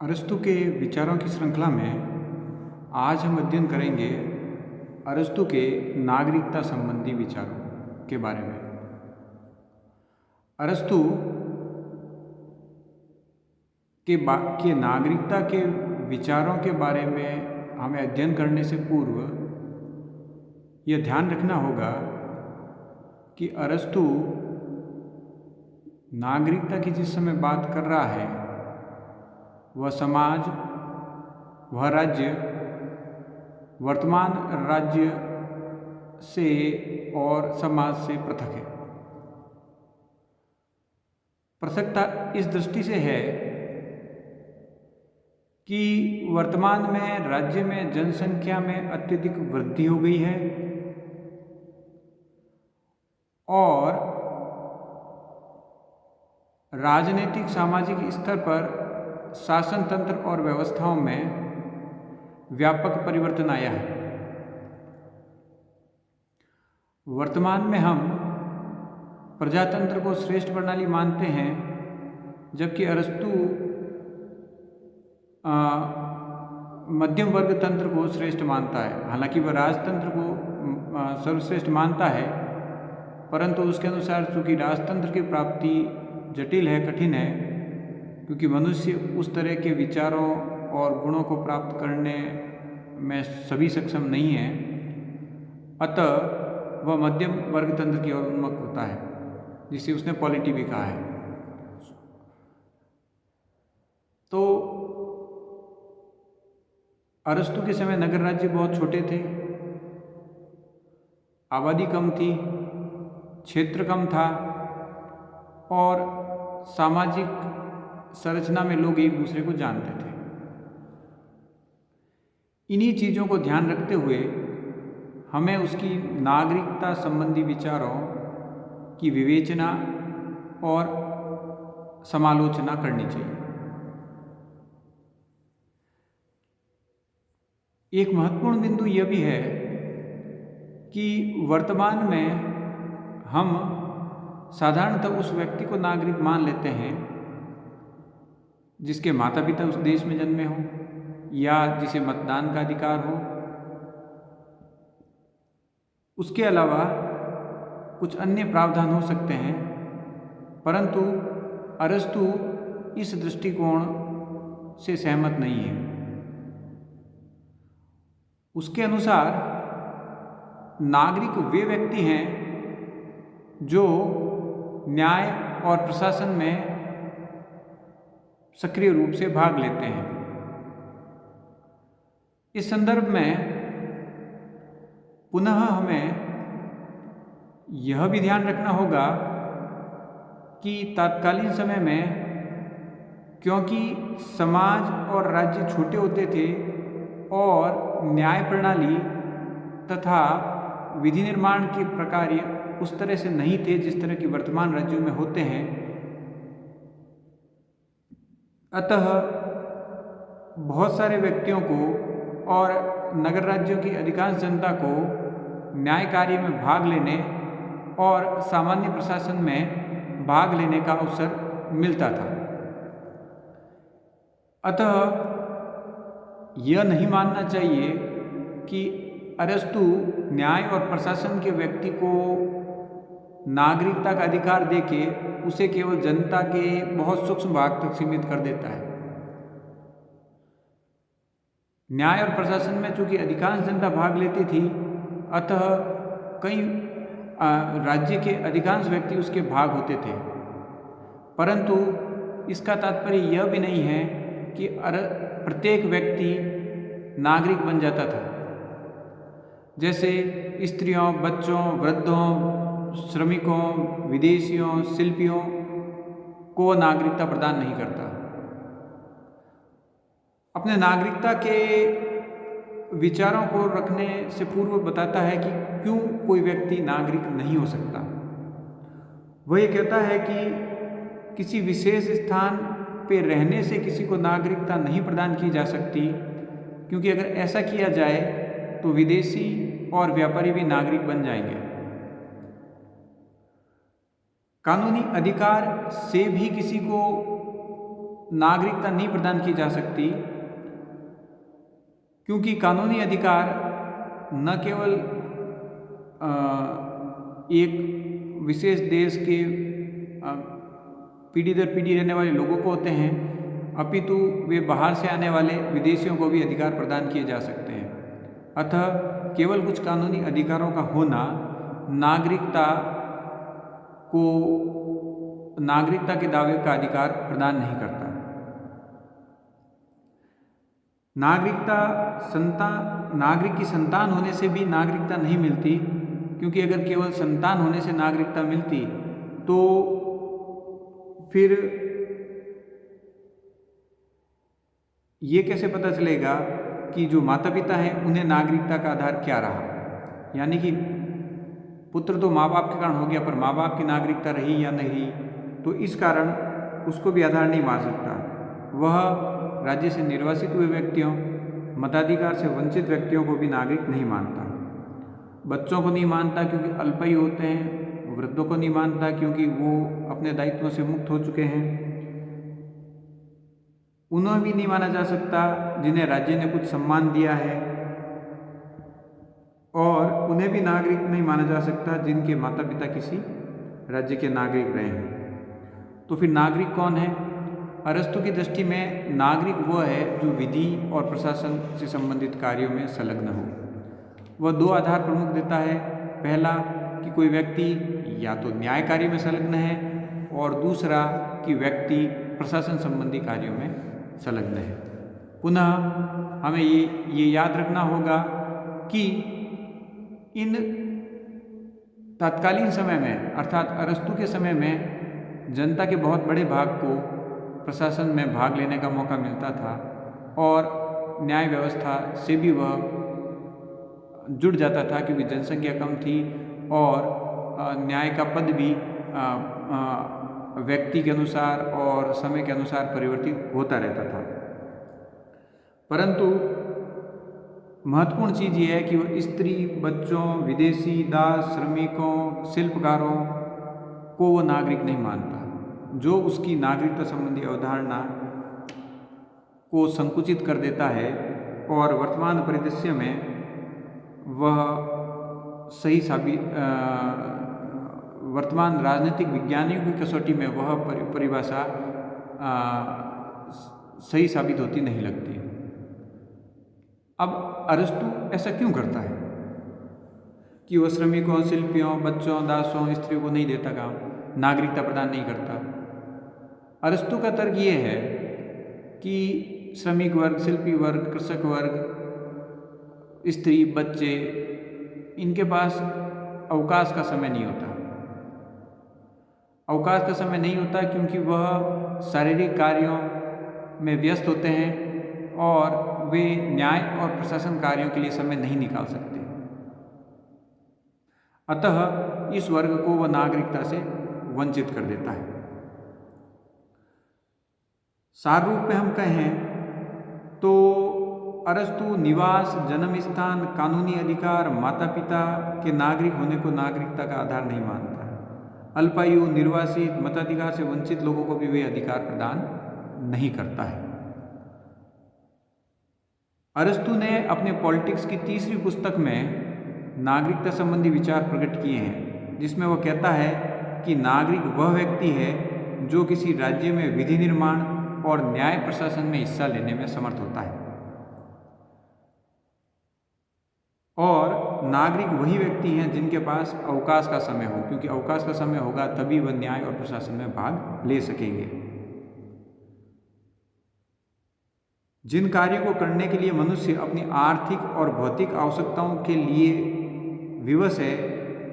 अरस्तु के विचारों की श्रृंखला में आज हम अध्ययन करेंगे अरस्तु के नागरिकता संबंधी विचारों के बारे में। अरस्तु के नागरिकता के विचारों के बारे में हमें अध्ययन करने से पूर्व यह ध्यान रखना होगा कि अरस्तु नागरिकता की जिस समय बात कर रहा है वह समाज, वह राज्य, वर्तमान राज्य से और समाज से पृथक है। पृथकता इस दृष्टि से है कि वर्तमान में राज्य में जनसंख्या में अत्यधिक वृद्धि हो गई है और राजनीतिक सामाजिक स्तर पर शासन तंत्र और व्यवस्थाओं में व्यापक परिवर्तन आया है। वर्तमान में हम प्रजातंत्र को श्रेष्ठ प्रणाली मानते हैं, जबकि अरस्तु मध्यम वर्ग तंत्र को श्रेष्ठ मानता है। हालांकि वह राजतंत्र को सर्वश्रेष्ठ मानता है, परंतु उसके अनुसार चूँकि राजतंत्र की प्राप्ति जटिल है, कठिन है, क्योंकि मनुष्य उस तरह के विचारों और गुणों को प्राप्त करने में सभी सक्षम नहीं है, अतः वह मध्यम वर्ग तंत्र की ओर उन्मुख होता है, जिसे उसने पॉलिटी भी कहा है। तो अरस्तु के समय नगर राज्य बहुत छोटे थे, आबादी कम थी, क्षेत्र कम था और सामाजिक संरचना में लोग एक दूसरे को जानते थे। इन्हीं चीज़ों को ध्यान रखते हुए हमें उसकी नागरिकता संबंधी विचारों की विवेचना और समालोचना करनी चाहिए। एक महत्वपूर्ण बिंदु यह भी है कि वर्तमान में हम साधारणतः उस व्यक्ति को नागरिक मान लेते हैं जिसके माता पिता उस देश में जन्मे हों या जिसे मतदान का अधिकार हो। उसके अलावा कुछ अन्य प्रावधान हो सकते हैं, परंतु अरस्तु इस दृष्टिकोण से सहमत नहीं है। उसके अनुसार नागरिक वे व्यक्ति हैं जो न्याय और प्रशासन में सक्रिय रूप से भाग लेते हैं। इस संदर्भ में पुनः हमें यह भी ध्यान रखना होगा कि तत्कालीन समय में क्योंकि समाज और राज्य छोटे होते थे और न्याय प्रणाली तथा विधि निर्माण के प्रक्रिया उस तरह से नहीं थे जिस तरह के वर्तमान राज्यों में होते हैं, अतः बहुत सारे व्यक्तियों को और नगर राज्यों की अधिकांश जनता को न्याय कार्य में भाग लेने और सामान्य प्रशासन में भाग लेने का अवसर मिलता था। अतः यह नहीं मानना चाहिए कि अरस्तु न्याय और प्रशासन के व्यक्ति को नागरिकता का अधिकार देके उसे केवल जनता के बहुत सूक्ष्म भाग तक सीमित कर देता है। न्याय और प्रशासन में चूंकि अधिकांश जनता भाग लेती थी, अतः कई राज्य के अधिकांश व्यक्ति उसके भाग होते थे, परंतु इसका तात्पर्य यह भी नहीं है कि प्रत्येक व्यक्ति नागरिक बन जाता था। जैसे स्त्रियों, बच्चों, वृद्धों, श्रमिकों, विदेशियों, शिल्पियों को नागरिकता प्रदान नहीं करता। अपने नागरिकता के विचारों को रखने से पूर्व बताता है कि क्यों कोई व्यक्ति नागरिक नहीं हो सकता। वह ये कहता है कि किसी विशेष स्थान पे रहने से किसी को नागरिकता नहीं प्रदान की जा सकती, क्योंकि अगर ऐसा किया जाए तो विदेशी और व्यापारी भी नागरिक बन जाएंगे। कानूनी अधिकार से भी किसी को नागरिकता नहीं प्रदान की जा सकती, क्योंकि कानूनी अधिकार न केवल एक विशेष देश के पीढ़ी दर पीढ़ी रहने वाले लोगों को होते हैं, अपितु वे बाहर से आने वाले विदेशियों को भी अधिकार प्रदान किए जा सकते हैं। अतः केवल कुछ कानूनी अधिकारों का होना नागरिकता के दावे का अधिकार प्रदान नहीं करता। नागरिक की संतान होने से भी नागरिकता नहीं मिलती, क्योंकि अगर केवल संतान होने से नागरिकता मिलती तो फिर ये कैसे पता चलेगा कि जो माता पिता हैं उन्हें नागरिकता का आधार क्या रहा। यानी कि पुत्र तो माँ बाप के कारण हो गया, पर माँ बाप की नागरिकता रही या नहीं रही, तो इस कारण उसको भी आधार नहीं मान सकता। वह राज्य से निर्वासित हुए व्यक्तियों, मताधिकार से वंचित व्यक्तियों को भी नागरिक नहीं मानता। बच्चों को नहीं मानता क्योंकि अल्पायु होते हैं, वृद्धों को नहीं मानता क्योंकि वो अपने दायित्वों से मुक्त हो चुके हैं। उन्हें भी नहीं माना जा सकता जिन्हें राज्य ने कुछ सम्मान दिया है, और उन्हें भी नागरिक नहीं माना जा सकता जिनके माता पिता किसी राज्य के नागरिक रहे हैं। तो फिर नागरिक कौन है? अरस्तु की दृष्टि में नागरिक वह है जो विधि और प्रशासन से संबंधित कार्यों में संलग्न हो। वह दो आधार प्रमुख देता है। पहला कि कोई व्यक्ति या तो न्याय कार्य में संलग्न है, और दूसरा कि व्यक्ति प्रशासन संबंधी कार्यों में संलग्न है। पुनः हमें ये याद रखना होगा कि इन तत्कालीन समय में, अर्थात अरस्तु के समय में, जनता के बहुत बड़े भाग को प्रशासन में भाग लेने का मौका मिलता था, और न्याय व्यवस्था से भी वह जुड़ जाता था, क्योंकि जनसंख्या कम थी और न्याय का पद भी व्यक्ति के अनुसार और समय के अनुसार परिवर्तित होता रहता था। परंतु महत्वपूर्ण चीज़ ये है कि वह स्त्री, बच्चों, विदेशी, दास, श्रमिकों, शिल्पकारों को वो नागरिक नहीं मानता, जो उसकी नागरिकता संबंधी अवधारणा को संकुचित कर देता है, और वर्तमान परिदृश्य में वह वर्तमान राजनीतिक विज्ञानियों की कसौटी में वह परिभाषा सही साबित होती नहीं लगती। अब अरस्तु ऐसा क्यों करता है कि वह श्रमिकों, शिल्पियों, बच्चों, दासों, स्त्रियों को नहीं देता काम, नागरिकता प्रदान नहीं करता? अरस्तु का तर्क ये है कि श्रमिक वर्ग, शिल्पी वर्ग, कृषक वर्ग, स्त्री, बच्चे, इनके पास अवकाश का समय नहीं होता। अवकाश का समय नहीं होता क्योंकि वह शारीरिक कार्यों में व्यस्त होते हैं, और वे न्याय और प्रशासन कार्यों के लिए समय नहीं निकाल सकते। अतः इस वर्ग को वह नागरिकता से वंचित कर देता है। सार रूप में हम कहें तो अरस्तु निवास, जन्म स्थान, कानूनी अधिकार, माता पिता के नागरिक होने को नागरिकता का आधार नहीं मानता है। अल्पायु, निर्वासित, मताधिकार से वंचित लोगों को भी वे अधिकार प्रदान नहीं करता है। अरस्तु ने अपने पॉलिटिक्स की तीसरी पुस्तक में नागरिकता संबंधी विचार प्रकट किए हैं, जिसमें वह कहता है कि नागरिक वह व्यक्ति है जो किसी राज्य में विधि निर्माण और न्याय प्रशासन में हिस्सा लेने में समर्थ होता है, और नागरिक वही व्यक्ति हैं जिनके पास अवकाश का समय हो, क्योंकि अवकाश का समय होगा तभी वह न्याय और प्रशासन में भाग ले सकेंगे। जिन कार्यों को करने के लिए मनुष्य अपनी आर्थिक और भौतिक आवश्यकताओं के लिए विवश है,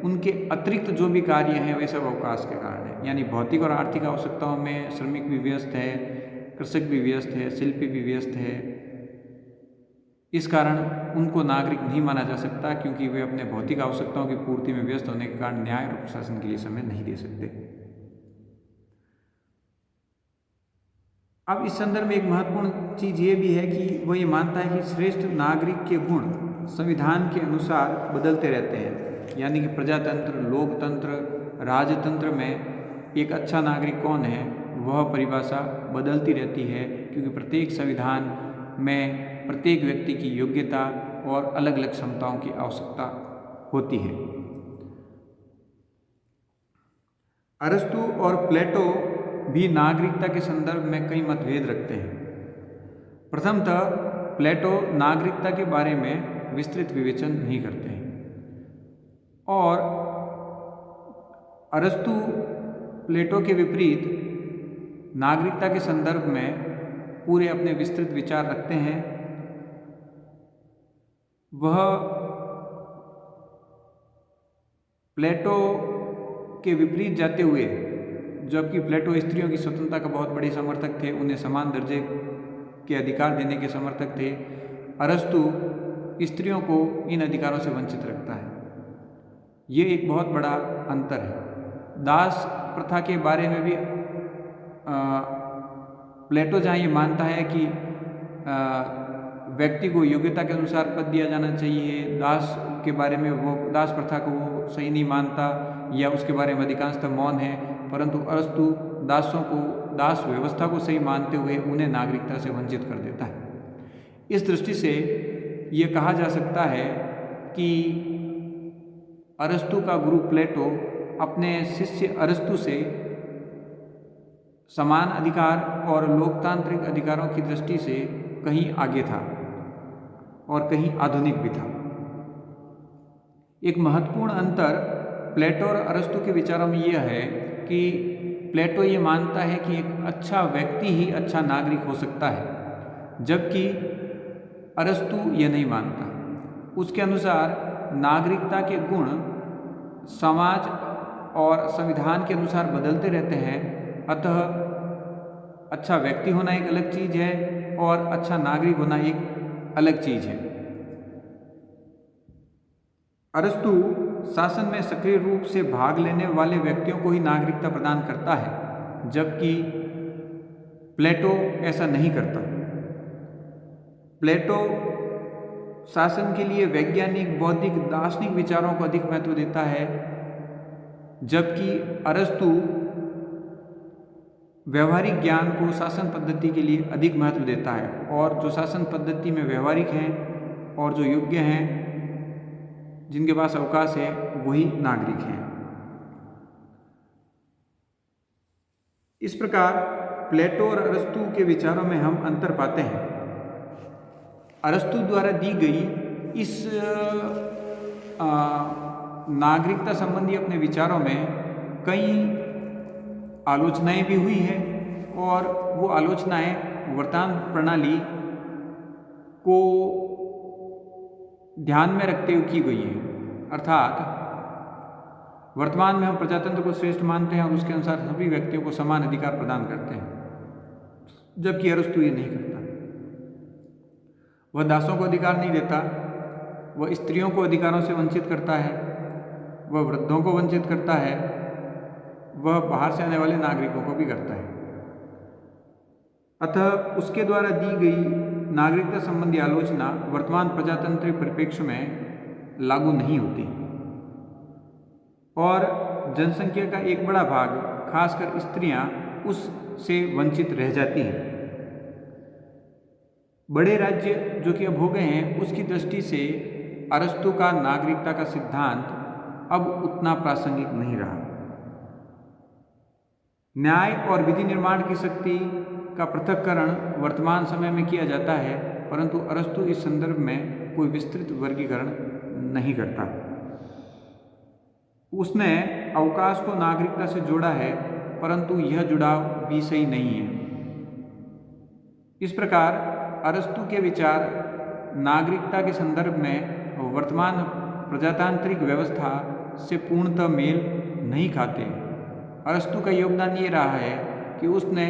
उनके अतिरिक्त जो भी कार्य हैं वे सब अवकाश के कारण हैं। यानी भौतिक और आर्थिक आवश्यकताओं में श्रमिक भी व्यस्त है, कृषक भी व्यस्त है, शिल्पी भी व्यस्त है। इस कारण उनको नागरिक नहीं माना जा सकता, क्योंकि वे अपने भौतिक आवश्यकताओं की पूर्ति में व्यस्त होने के कारण न्याय और प्रशासन के लिए समय नहीं दे सकते। अब इस संदर्भ में एक महत्वपूर्ण चीज़ ये भी है कि वह ये मानता है कि श्रेष्ठ नागरिक के गुण संविधान के अनुसार बदलते रहते हैं। यानी कि प्रजातंत्र, लोकतंत्र, राजतंत्र में एक अच्छा नागरिक कौन है, वह परिभाषा बदलती रहती है, क्योंकि प्रत्येक संविधान में प्रत्येक व्यक्ति की योग्यता और अलग अलग क्षमताओं की आवश्यकता होती है। अरस्तु और प्लेटो भी नागरिकता के संदर्भ में कई मतभेद रखते हैं। प्रथमतः प्लेटो नागरिकता के बारे में विस्तृत विवेचन नहीं करते हैं और अरस्तु प्लेटो के विपरीत नागरिकता के संदर्भ में पूरे अपने विस्तृत विचार रखते हैं। वह प्लेटो के विपरीत जाते हुए, जबकि प्लेटो स्त्रियों की स्वतंत्रता का बहुत बड़े समर्थक थे, उन्हें समान दर्जे के अधिकार देने के समर्थक थे, अरस्तु स्त्रियों को इन अधिकारों से वंचित रखता है। ये एक बहुत बड़ा अंतर है। दास प्रथा के बारे में भी प्लेटो जहाँ ये मानता है कि व्यक्ति को योग्यता के अनुसार पद दिया जाना चाहिए, दास के बारे में वो दास प्रथा को वो सही नहीं मानता या उसके बारे में अधिकांशतः मौन है, परंतु अरस्तु दासों को, दास व्यवस्था को सही मानते हुए उन्हें नागरिकता से वंचित कर देता है। इस दृष्टि से ये कहा जा सकता है कि अरस्तु का गुरु प्लेटो अपने शिष्य अरस्तु से समान अधिकार और लोकतांत्रिक अधिकारों की दृष्टि से कहीं आगे था और कहीं आधुनिक भी था। एक महत्वपूर्ण अंतर प्लेटो और अरस्तु के विचारों में यह है कि प्लेटो ये मानता है कि एक अच्छा व्यक्ति ही अच्छा नागरिक हो सकता है, जबकि अरस्तु ये नहीं मानता। उसके अनुसार नागरिकता के गुण समाज और संविधान के अनुसार बदलते रहते हैं, अतः अच्छा व्यक्ति होना एक अलग चीज़ है और अच्छा नागरिक होना एक अलग चीज़ है। अरस्तु शासन में सक्रिय रूप से भाग लेने वाले व्यक्तियों को ही नागरिकता प्रदान करता है, जबकि प्लेटो ऐसा नहीं करता। प्लेटो शासन के लिए वैज्ञानिक, बौद्धिक, दार्शनिक विचारों को अधिक महत्व देता है, जबकि अरस्तु व्यवहारिक ज्ञान को शासन पद्धति के लिए अधिक महत्व देता है और जो शासन पद्धति में व्यवहारिक हैं और जो योग्य हैं, जिनके पास अवकाश है, वही नागरिक हैं। इस प्रकार प्लेटो और अरस्तु के विचारों में हम अंतर पाते हैं। अरस्तु द्वारा दी गई इस नागरिकता संबंधी अपने विचारों में कई आलोचनाएं भी हुई है और वो आलोचनाएं वर्तमान प्रणाली को ध्यान में रखते हुए की गई है। अर्थात वर्तमान में हम प्रजातंत्र को श्रेष्ठ मानते हैं और उसके अनुसार सभी व्यक्तियों को समान अधिकार प्रदान करते हैं, जबकि अरस्तु ये नहीं करता। वह दासों को अधिकार नहीं देता, वह स्त्रियों को अधिकारों से वंचित करता है, वह वृद्धों को वंचित करता है, वह बाहर से आने वाले नागरिकों को भी करता है। अतः उसके द्वारा दी गई नागरिकता संबंधी आलोचना वर्तमान प्रजातांत्रिक परिप्रेक्ष्य में लागू नहीं होती और जनसंख्या का एक बड़ा भाग, खासकर स्त्रियां, उससे वंचित रह जाती हैं। बड़े राज्य जो कि अब हो गए हैं, उसकी दृष्टि से अरस्तु का नागरिकता का सिद्धांत अब उतना प्रासंगिक नहीं रहा। न्याय और विधि निर्माण की शक्ति का पृथक्करण वर्तमान समय में किया जाता है, परंतु अरस्तु इस संदर्भ में कोई विस्तृत वर्गीकरण नहीं करता। उसने अवकाश को नागरिकता से जोड़ा है, परंतु यह जुड़ाव भी सही नहीं है। इस प्रकार अरस्तु के विचार नागरिकता के संदर्भ में वर्तमान प्रजातांत्रिक व्यवस्था से पूर्णतः मेल नहीं खाते। अरस्तु का योगदान ये रहा है कि उसने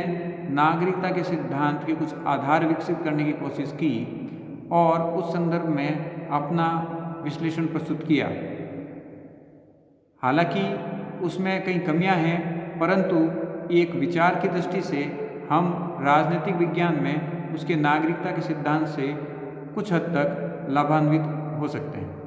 नागरिकता के सिद्धांत के कुछ आधार विकसित करने की कोशिश की और उस संदर्भ में अपना विश्लेषण प्रस्तुत किया। हालांकि उसमें कई कमियां हैं, परंतु एक विचार की दृष्टि से हम राजनीतिक विज्ञान में उसके नागरिकता के सिद्धांत से कुछ हद तक लाभान्वित हो सकते हैं।